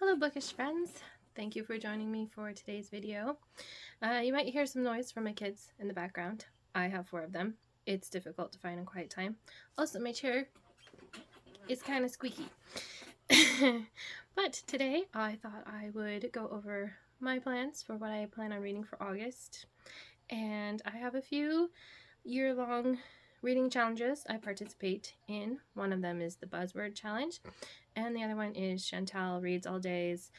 Hello bookish friends, thank you for joining me for today's video. You might hear some noise from my kids in the background. I have 4 of them. It's difficult to find a quiet time. Also, my chair is kind of squeaky. But today I thought I would go over my plans for what I plan on reading for August. And I have a few year-long reading challenges I participate in. One of them is the Buzzword Challenge, and the other one is Chantal Reads All Day's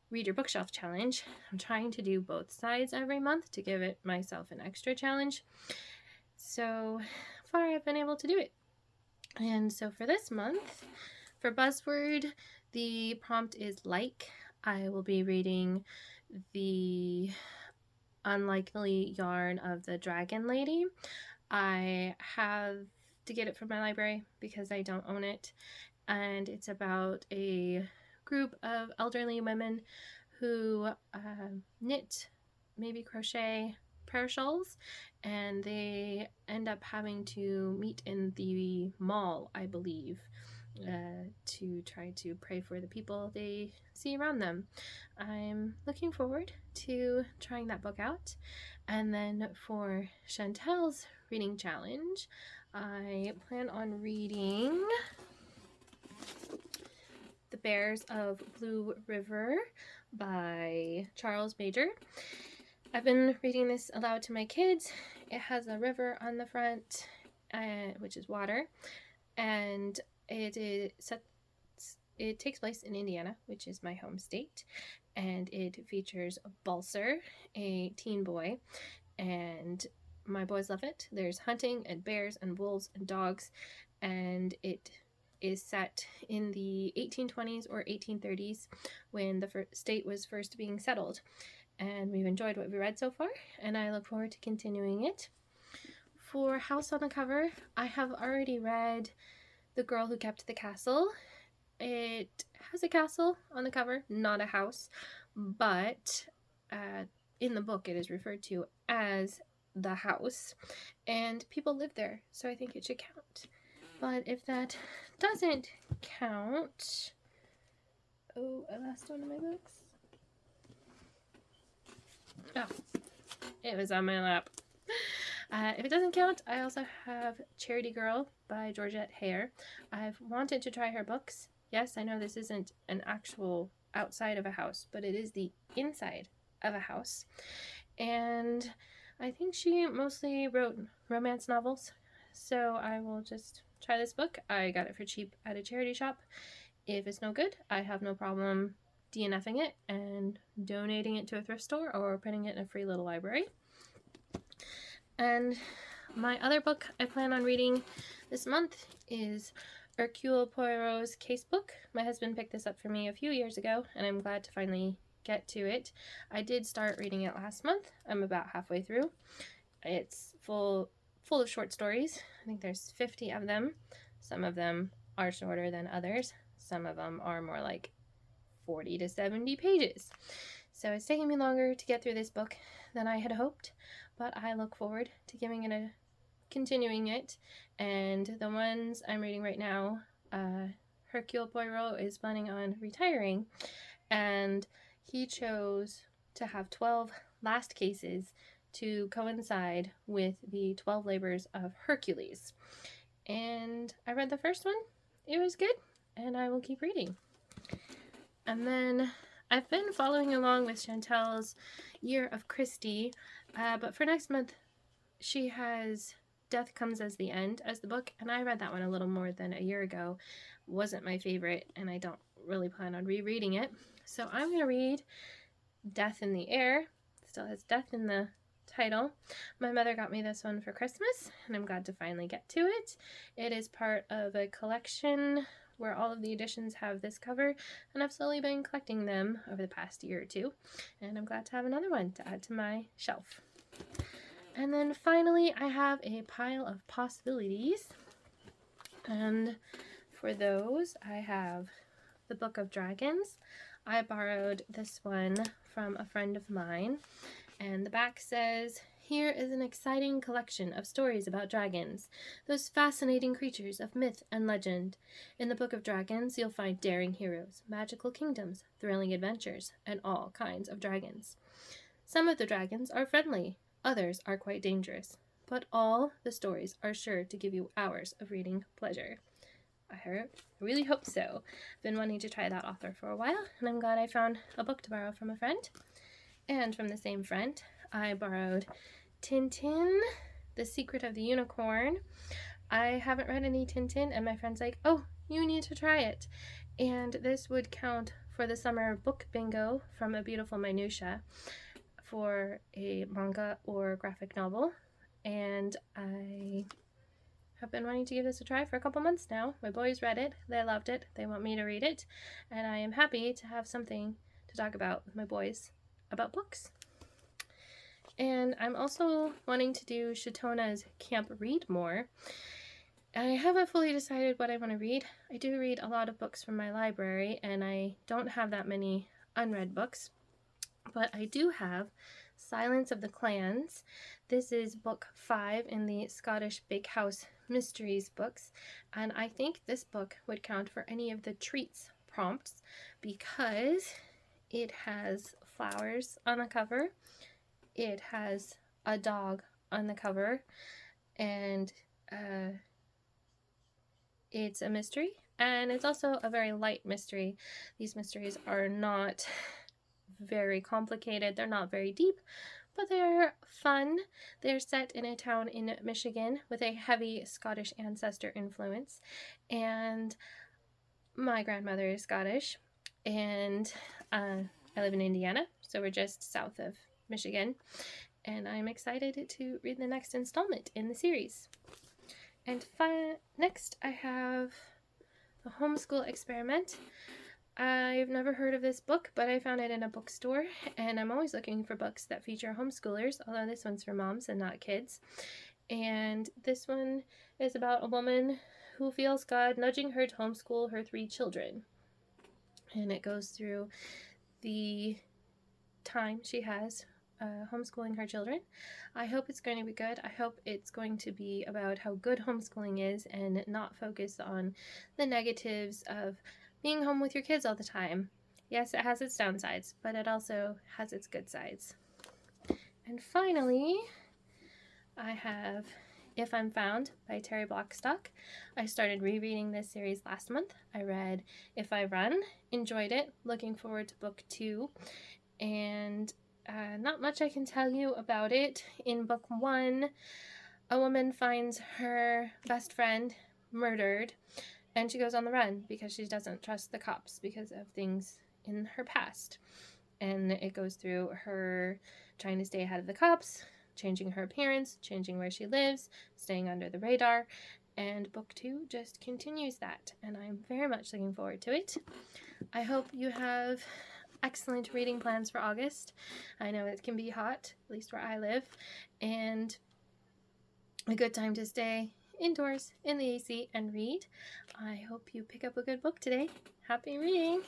Read Your Bookshelf Challenge. I'm trying to do both sides every month to give it myself an extra challenge. So far I've been able to do it. And so for this month, for Buzzword, the prompt is like. I will be reading the Unlikely Yarn of the Dragon Lady. I have to get it from my library because I don't own it, and it's about a group of elderly women who knit, maybe crochet prayer shawls, and they end up having to meet in the mall, I believe, to try to pray for the people they see around them. I'm looking forward to trying that book out. And then for Chantal's reading challenge, I plan on reading The Bears of Blue River by Charles Major. I've been reading this aloud to my kids. It has a river on the front, which is water, and it takes place in Indiana, which is my home state, and it features Balser, a teen boy, and my boys love it. There's hunting and bears and wolves and dogs, and it is set in the 1820s or 1830s when the state was first being settled. And we've enjoyed what we read so far, and I look forward to continuing it. For House on the Cover, I have already read The Girl Who Kept the Castle. It has a castle on the cover, not a house, but in the book it is referred to as the house, and people live there, so I think it should count. But if that doesn't count... Oh, I lost one of my books. Oh, it was on my lap. If it doesn't count, I also have Charity Girl by Georgette. I've wanted to try her books. Yes, I know this isn't an actual outside of a house, but it is the inside of a house. And I think she mostly wrote romance novels, so I will just try this book. I got it for cheap at a charity shop. If it's no good, I have no problem DNFing it and donating it to a thrift store or putting it in a free little library. And my other book I plan on reading this month is Hercule Poirot's Casebook. My husband picked this up for me a few years ago, and I'm glad to finally get to it. I did start reading it last month. I'm about halfway through. It's full of short stories. I think there's 50 of them. Some of them are shorter than others. Some of them are more like 40 to 70 pages. So it's taking me longer to get through this book than I had hoped, but I look forward to continuing it. And the ones I'm reading right now, Hercule Poirot is planning on retiring, and he chose to have 12 last cases to coincide with the 12 labors of Hercules. And I read the first one. It was good, and I will keep reading. And then I've been following along with Chantal's Year of Christie, but for next month she has Death Comes as the End as the book, and I read that one a little more than a year ago. Wasn't my favorite, and I don't really plan on rereading it. So I'm going to read Death in the Air. Still has death in the title. My mother got me this one for Christmas, and I'm glad to finally get to it. It is part of a collection where all of the editions have this cover, and I've slowly been collecting them over the past year or two, and I'm glad to have another one to add to my shelf. And then finally, I have a pile of possibilities, and for those, I have The Book of Dragons. I borrowed this one from a friend of mine, and the back says, Here is an exciting collection of stories about dragons, those fascinating creatures of myth and legend. In the Book of Dragons, you'll find daring heroes, magical kingdoms, thrilling adventures, and all kinds of dragons. Some of the dragons are friendly, others are quite dangerous, but all the stories are sure to give you hours of reading pleasure. I really hope so. I've been wanting to try that author for a while, and I'm glad I found a book to borrow from a friend. And from the same friend, I borrowed Tintin, The Secret of the Unicorn. I haven't read any Tintin, and my friend's like, oh, you need to try it. And this would count for the summer book bingo from A Beautiful Minutia for a manga or graphic novel. And I have been wanting to give this a try for a couple months now. My boys read it, they loved it, they want me to read it, and I am happy to have something to talk about with my boys about books. And I'm also wanting to do Shatona's Camp Read More. I haven't fully decided what I want to read. I do read a lot of books from my library, and I don't have that many unread books, but I do have Silence of the Clans. This is book 5 in the Scottish Bake House Mysteries books, and I think this book would count for any of the treats prompts because it has flowers on the cover, it has a dog on the cover, and it's a mystery, and it's also a very light mystery. These mysteries are not very complicated, they're not very deep, but they're fun. They're set in a town in Michigan with a heavy Scottish ancestor influence, and my grandmother is Scottish, and I live in Indiana, so we're just south of Michigan, and I'm excited to read the next installment in the series. And next I have The Homeschool Experiment. I've never heard of this book, but I found it in a bookstore, and I'm always looking for books that feature homeschoolers, although this one's for moms and not kids. And this one is about a woman who feels God nudging her to homeschool her 3 children. And it goes through the time she has homeschooling her children. I hope it's going to be good. I hope it's going to be about how good homeschooling is and not focus on the negatives of being home with your kids all the time. Yes, it has its downsides, but it also has its good sides. And finally, I have If I'm Found by Terri Blackstock. I started rereading this series last month. I read If I Run, enjoyed it, looking forward to book 2, and not much I can tell you about it. In book 1, a woman finds her best friend murdered, and she goes on the run because she doesn't trust the cops because of things in her past. And it goes through her trying to stay ahead of the cops, changing her appearance, changing where she lives, staying under the radar. And book 2 just continues that, and I'm very much looking forward to it. I hope you have excellent reading plans for August. I know it can be hot, at least where I live, and a good time to stay indoors in the AC and read. I hope you pick up a good book today. Happy reading!